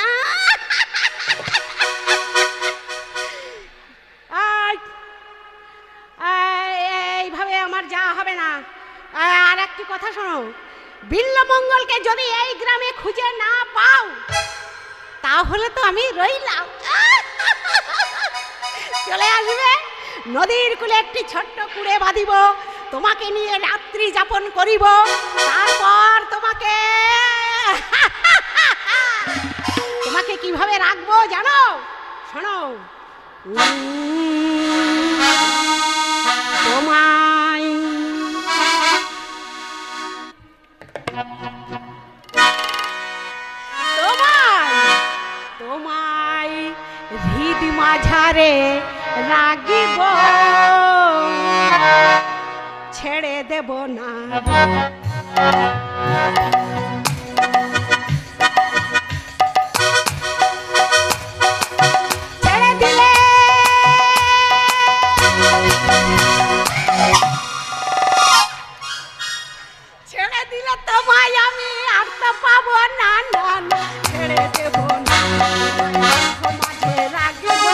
[SPEAKER 1] এইভাবে আমার যাওয়া হবে না। আর একটি কথা শোনো, বিল্লমঙ্গলকে যদি এই গ্রামে খুঁজে না পাও তাহলে তো আমি রইলাম। চলে আসবে, নদীর কূলে একটি ছোট্ট কুড়ে বাঁধিব, তোমাকে নিয়ে রাত্রি যাপন করিব, তারপর তোমাকে তোমাকে কিভাবে রাখবো জানো? শোনো, তোমায় তোমায় হৃদ মাঝারে রাগিব, ছেড়ে দেব না। ছেড়ে দিলে তোমায় আমি আর তো পাবো না, না না, ছেড়ে দেব না। মাঝে রাগিব,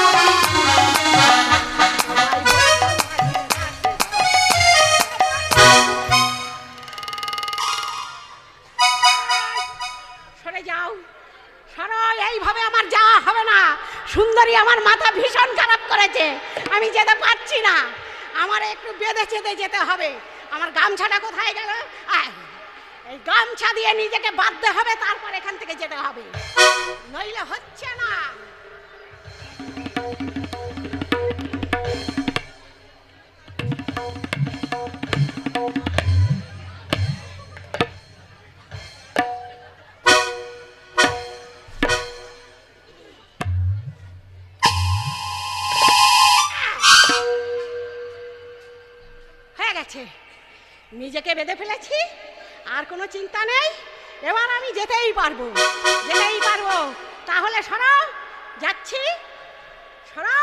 [SPEAKER 1] সরে যাও, সরো, এইভাবে আমার যাওয়া হবে না। সুন্দরী আমার মাথা ভীষণ খারাপ করেছে, আমি যেতে পারছি না, আমার একটু বেঁধে চেঁধে যেতে হবে। আমার গামছাটা কোথায় গেল? এই গামছা দিয়ে নিজেকে বাঁধতে হবে, তারপর এখান থেকে যেতে হবে, নইলে হচ্ছে না। হয়ে গেছে, নিজেকে বেঁধে ফেলেছি, আর কোনো চিন্তা নেই, এবার আমি যেতেই পারবো, যেতেই পারবো। তাহলে সরো, যাচ্ছি, সরো।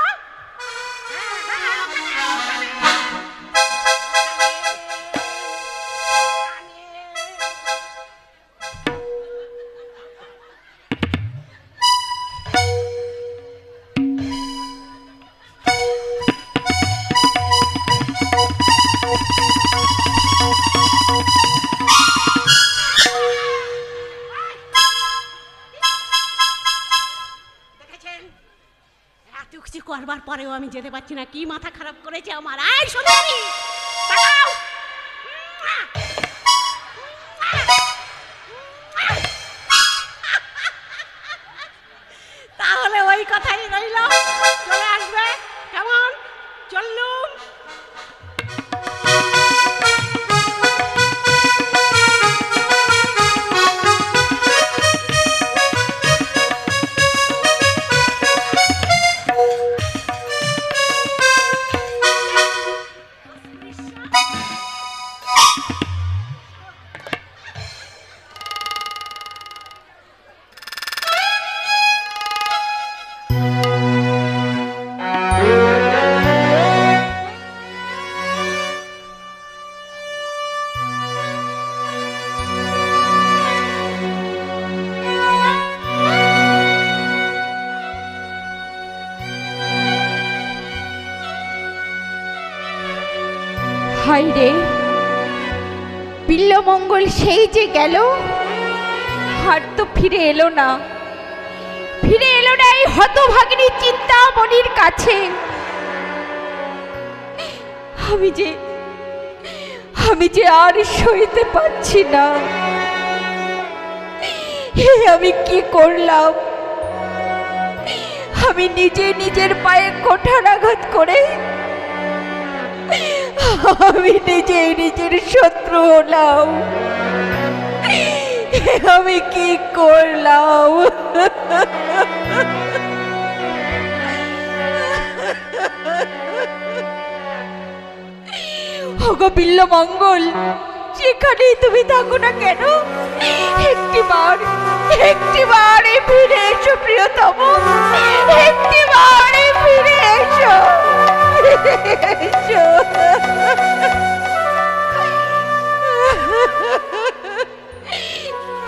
[SPEAKER 1] করবার পরেও আমি যেতে পারছি না, কি মাথা খারাপ করেছে আমার। আয় সুন্দরী, তাকাও। তাহলে ওই কথাই রইল, চলে আসবে, কেমন? চললুম।
[SPEAKER 3] হাই রে, বিল্লমঙ্গল সেই যে গেল, আর তো ফিরে এলো না, ফিরে এলো না এই হতভাগিনী চিন্তামণির কাছে। আমি যে আর সইতে পারছি না। আমি কি করলাম? আমি নিজে নিজের পায়ে কোঠারাঘাত করে আমি নিজেই নিজের শত্রু হলাম। আমি কি করলাম? ওগো বিল্লমঙ্গল, যেখানেই তুমি থাকো না কেন, একটিবার ফিরে এসো প্রিয়তম, একটিবার ফিরে এসো। এসো।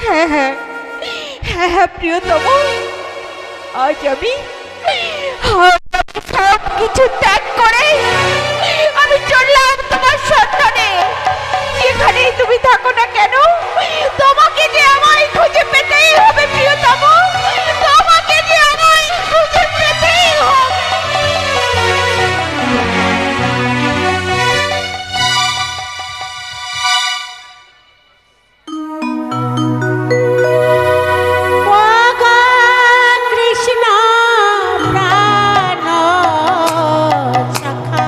[SPEAKER 3] হ্যাঁ হ্যাঁ হ্যাঁ হ্যাঁ প্রিয়তম, আজ আমি সব কিছু ত্যাগ করে আমি চললাম তোমার সন্ধানে। যেখানেই তুমি থাকো না কেন, তোমাকে যে আমায় খুঁজে পেতেই হবে প্রিয়তম, তোমাকে যে আমায় খুঁজে পেতেই হবে।
[SPEAKER 1] ওগো কৃষ্ণ প্রাণ সখা,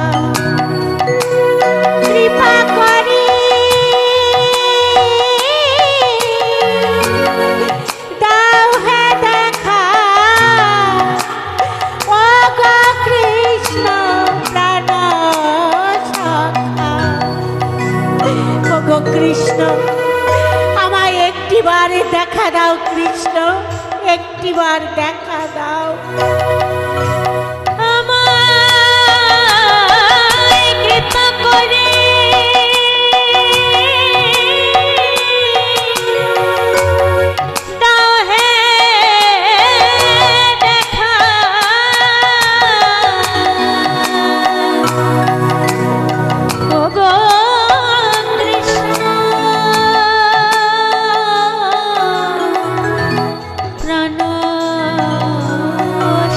[SPEAKER 1] কৃপা করি দাও হে দেখা। ওগো কৃষ্ণ প্রাণ সখা, ওগো কৃষ্ণ আমায় একটিবার দেখা দাও কৃষ্ণ, একটিবার দেখা দাও।
[SPEAKER 2] আমায় কৃপা করে দাও হে দেখা। ওগো কৃষ্ণ প্রাণ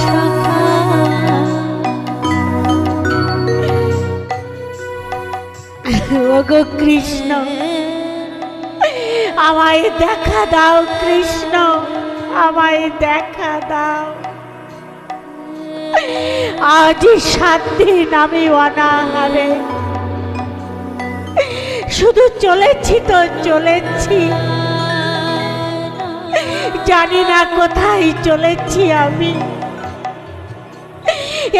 [SPEAKER 2] সখা।
[SPEAKER 1] ওগো কৃষ্ণ আমায় দেখা দাও কৃষ্ণ, আমায় দেখা দাও। আজ 7 দিন আমি অনাহারে, শুধু চলেছি তো চলেছি, জানি না কোথায় চলেছি আমি।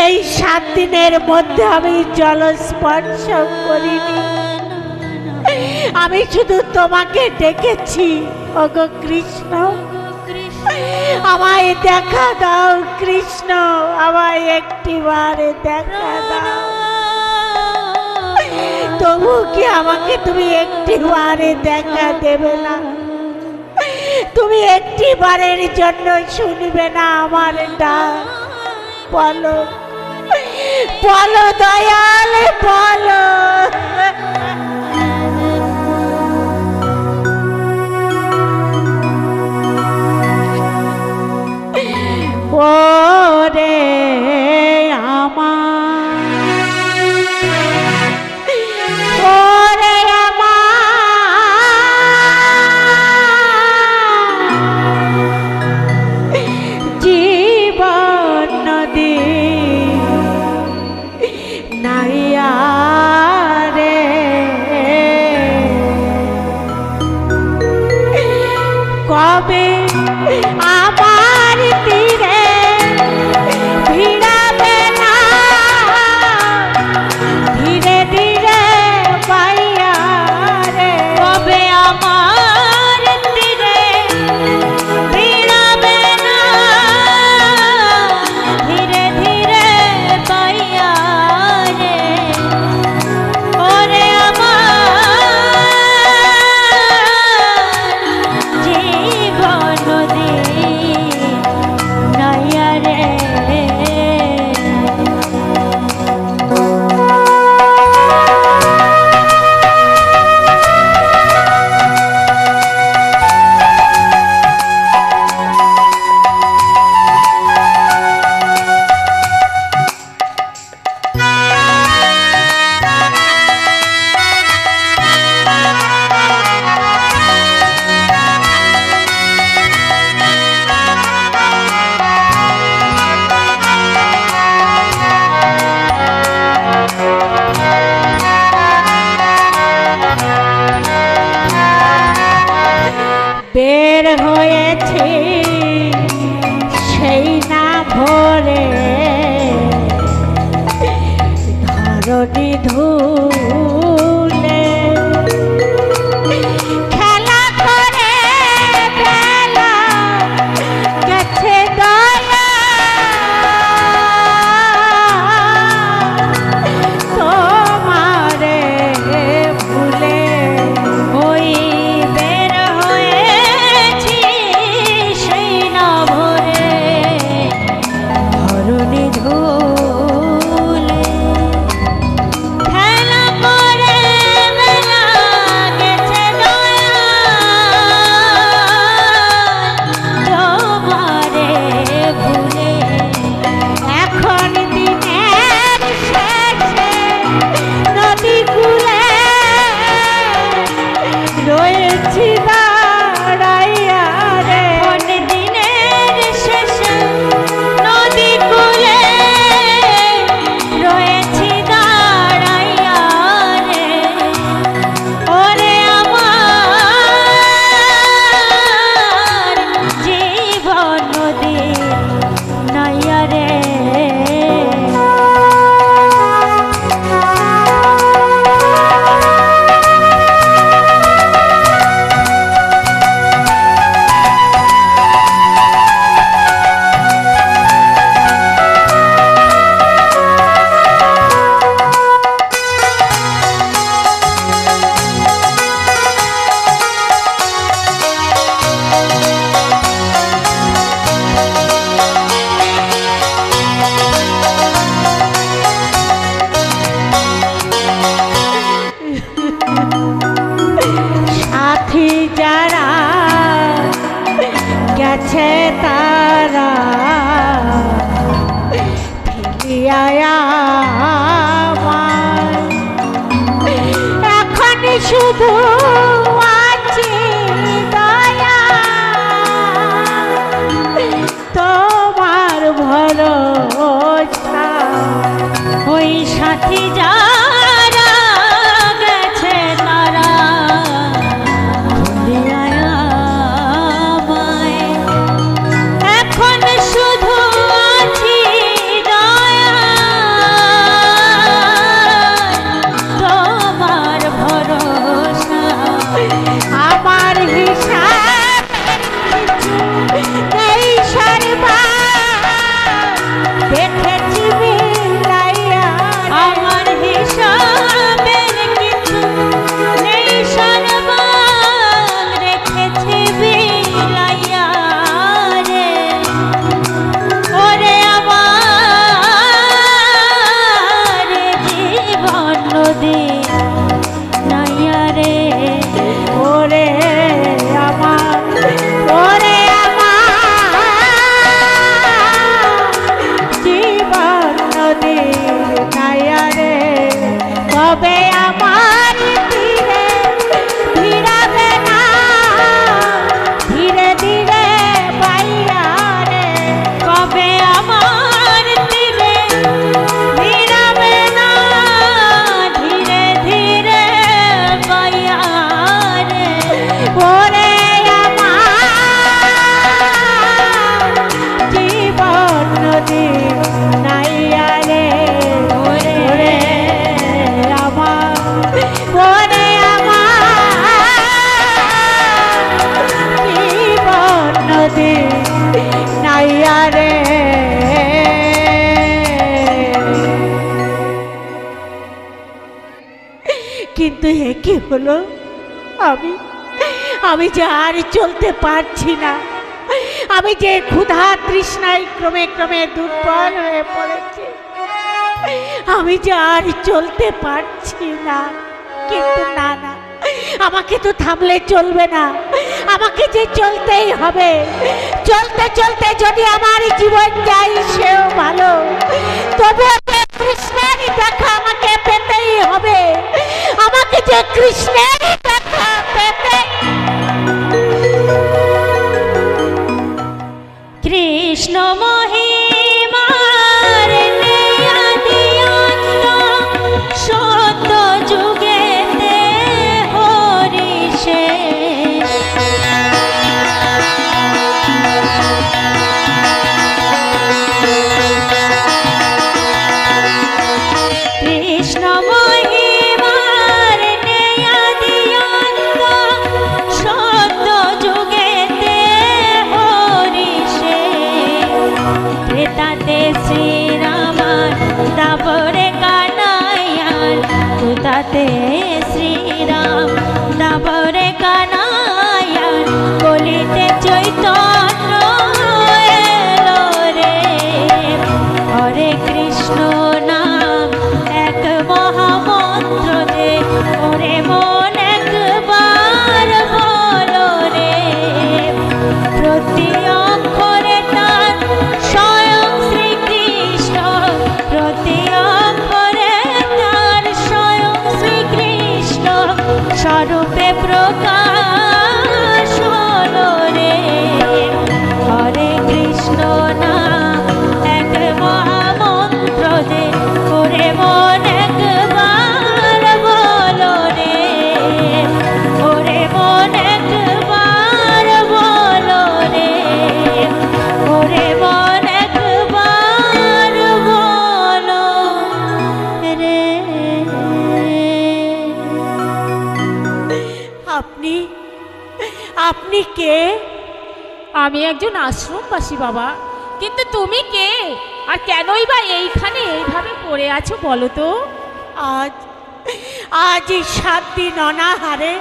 [SPEAKER 1] এই 7 দিনের মধ্যে আমি জল স্পর্শ করিনি, আমি শুধু তোমাকে ডেকেছি। ওগো কৃষ্ণ আমায় দেখা দাও কৃষ্ণ, আমায় একটিবারে দেখা দাও। তবু কি আমাকে তুমি একটিবারে দেখা দেবে না? তুমি একটিবারের জন্য শুনবে না আমার ডাক? বলো বলো দয়াল বলো। ওরে আমার, ওরে আমার জীবন নদী নাইয়া রে, কবে আমার তীরে ভিড়াবে না, ধীরে ধীরে পাইয়া রে।
[SPEAKER 2] কবে আমার তীরে ভিড়াবে না, ধীরে ধীরে পাইয়া রে। ওরে আমার জীবন নদী নাইয়া রে।
[SPEAKER 1] বের হয়েছে সেই না ভোরে, ধরণী ধুলে খেলা করে বেলা গেছে দয়া। গেছে তারা ফেলিয়া আমায়। এখন শুধু আছে দয়া তোমার ভরসা।
[SPEAKER 2] ওই সাথী যারা গেছে তারা ভুলিয়া আমায়। এখন শুধু আছি দয়া তোমার ভরসা।
[SPEAKER 1] আমার হিসাব এই সর্ববার দেখেছি মিলাইয়া।
[SPEAKER 2] আমার হিসাবের কিছু নেই সর্বাঙ্গ রেখেছি বিলাইয়া রে। ওরে আমার জীবন নদী নাইয়া রে।
[SPEAKER 1] ওরে আমার, ওরে আমার জীবন নদীর নাইয়া রে। তবে আমার তীরে ফিরাবে না ধীরে ধীরে পাইয়া রে।
[SPEAKER 2] কবে আমার দিলে ফিরাবে না ধীরে ধীরে পাইয়া রে।
[SPEAKER 1] ওরে আমার জীবন নদী নাইয়া রে। ওরে আমার, ওরে আমার জীবন নদী নাইয়া রে। কিন্তু এ কি হলো? আমি আমি যে আর চলতে পারছি না। আমি যে ক্ষুধা তৃষ্ণায় ক্রমে ক্রমে দুর্বল হয়ে পড়েছি। আমি যে আর চলতে পারছি না। কিন্তু না না, আমাকে তো থামলে চলবে না। আমাকে যে চলতেই হবে। চলতে চলতে যদি আমার জীবন যায় সেও ভালো, তবুও যে কৃষ্ণের দেখা আমাকে পেতেই হবে। আমাকে যে কৃষ্ণের দেখা পেতেই।
[SPEAKER 2] কৃষ্ণ মহিমার নেয়াদি অন্ত সত্য যুগেতে হরিষে। কৃষ্ণ মহিমার নেয়াদি অন্ত সত্য যুগেতে হরিষে। ত্রেতাতে শ্রীরামার দাবরে কানাইয়ার। তুতাতে শ্রীরাম দাবরে কানাইয়ার। কলিতে চৈতন্য এলো রে। হরে কৃষ্ণ নাম এক মহামন্ত্র দে। ওরে মন একবার বলো রে। প্রতি অক্ষরে তার স্বয়ং শ্রীকৃষ্ণ। প্রতি অক্ষরে তার স্বয়ং শ্রীকৃষ্ণ স্বরূপে প্রকাশ হলো রে। হরে কৃষ্ণ নাম এক মহামন্ত্র দে। ওরে মন একবার বলো রে। ওরে মন একবার বলো রে। ওরে মন একবার বলো রে।
[SPEAKER 1] আপনি আপনি কে?
[SPEAKER 3] আমি একজন আশ্রমবাসী বাবা। কিন্তু তুমি কে? আর কেনই বা এইখানে এইভাবে পড়ে আছো বলো তো?
[SPEAKER 1] আজ আজ এই 7 দিন অনাহারে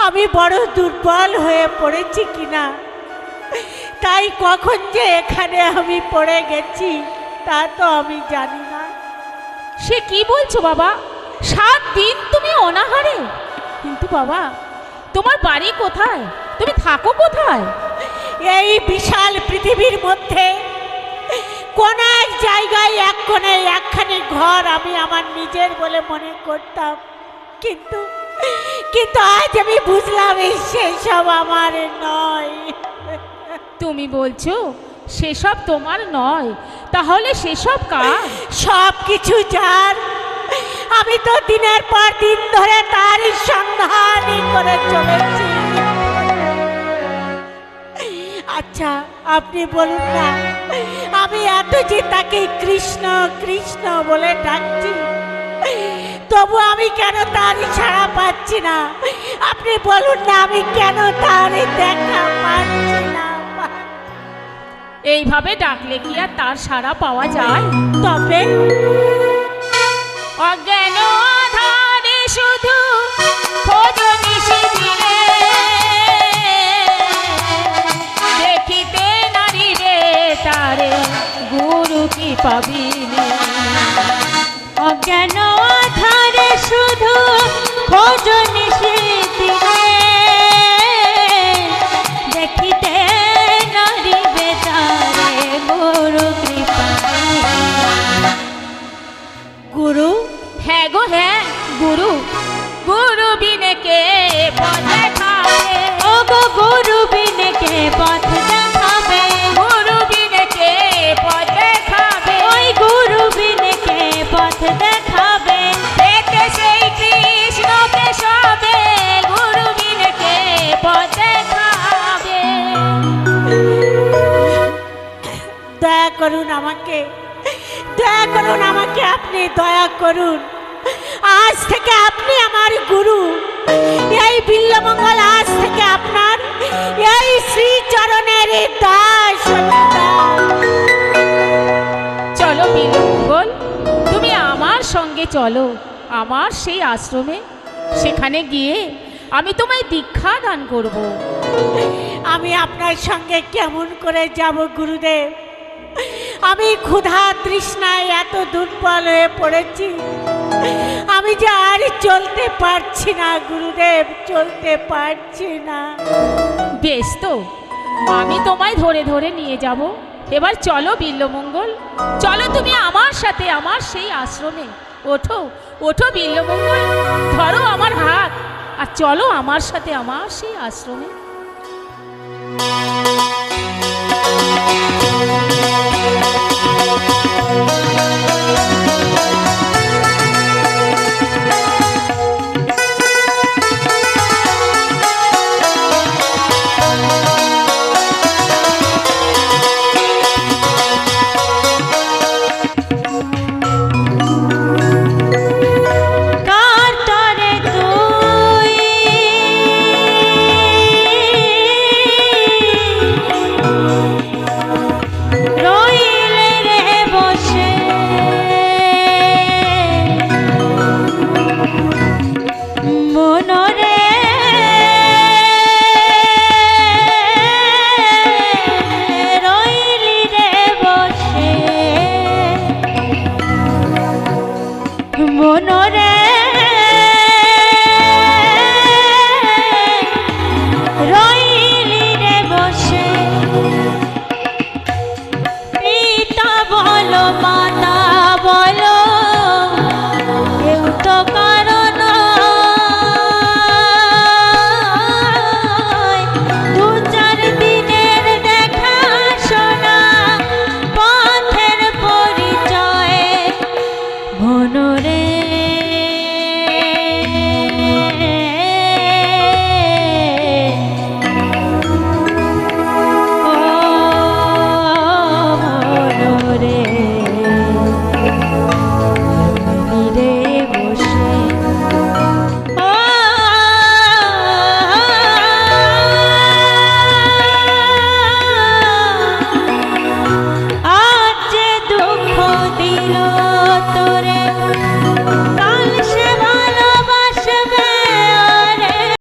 [SPEAKER 1] আমি বড় দুর্বল হয়ে পড়েছি কিনা, তাই কখন যে এখানে আমি পড়ে গেছি তা তো আমি জানি না।
[SPEAKER 3] সে কি বলছো বাবা? 7 দিন তুমি অনাহারে? কিন্তু বাবা, তোমার বাড়ি কোথায়? তুমি থাকো কোথায়?
[SPEAKER 1] এই বিশাল পৃথিবীর মধ্যে কোন এক জায়গায় এক কোণে একখানি ঘর আমি আমার নিজের বলে মনে করতাম, কিন্তু কিন্তু আজ আমি বুঝলাম এই সেসব আমার নয়।
[SPEAKER 3] তুমি বলছো সেসব তোমার নয়, তাহলে সেসব কার?
[SPEAKER 1] সব কিছু যার, আমি তো দিনের পর দিন ধরে তারই সন্ধানই করে চলেছি। আচ্ছা আপনি বলুন না, আমি এত যে তাকে কৃষ্ণ কৃষ্ণ বলে ডাকছি, তবু আমি কেন তার সাড়া পাচ্ছি না? আপনি বলুন না, আমি কেন তার দেখা পাচ্ছি না?
[SPEAKER 3] এইভাবে ডাকলে কি আর তার সাড়া পাওয়া যায়?
[SPEAKER 1] তবে
[SPEAKER 3] অজ্ঞান আধারে শুধু খোঁজ নিশিদিনে, দেখিতে নারী রে তারে গুরু কি পাবিনে।
[SPEAKER 2] অজ্ঞান আধারে শুধু খোঁজ নিশিদিনে, দেখিতে নারিবে তারে গুরু কৃপা।
[SPEAKER 1] গুরু?
[SPEAKER 3] হ্যাঁ গো হ্যাঁ, গুরু। গুরু বিনে কে পথ দেখাবে?
[SPEAKER 2] ও গো গুরু বিনে কে পথ দেখাবে?
[SPEAKER 3] গুরু বিনে কে পথ দেখাবে?
[SPEAKER 2] ওই গুরু বিনে কে পথ দেখাবে?
[SPEAKER 3] এতে সেই কৃষ্ণকে সবে, গুরু বিনে কে পথ দেখাবে?
[SPEAKER 1] দয়া করুন আমাকে, দয়া করুন আমাকে, আপনি দয়া করুন। আজ থেকে আপনি আমার গুরু। এই বিল্লমঙ্গল আজ থেকে আপনার এই শ্রী চরণের দাস।
[SPEAKER 3] চলো বিল্লমঙ্গল, তুমি আমার সঙ্গে চলো আমার সেই আশ্রমে। সেখানে গিয়ে আমি তোমায় দীক্ষা দান করব।
[SPEAKER 1] আমি আপনার সঙ্গে কেমন করে যাব গুরুদেব? আমি ক্ষুধা তৃষ্ণায় এত দুর্বল হয়ে পড়েছি, আমি যে আর চলতে পারছি না গুরুদেব, চলতে পারছি না।
[SPEAKER 3] বেশ তো, আমি তোমায় ধরে ধরে নিয়ে যাব। এবার চলো বিল্লমঙ্গল, চলো তুমি আমার সাথে আমার সেই আশ্রমে। ওঠো ওঠো বিল্লমঙ্গল, ধরো আমার হাত আর চলো আমার সাথে আমার সেই আশ্রমে।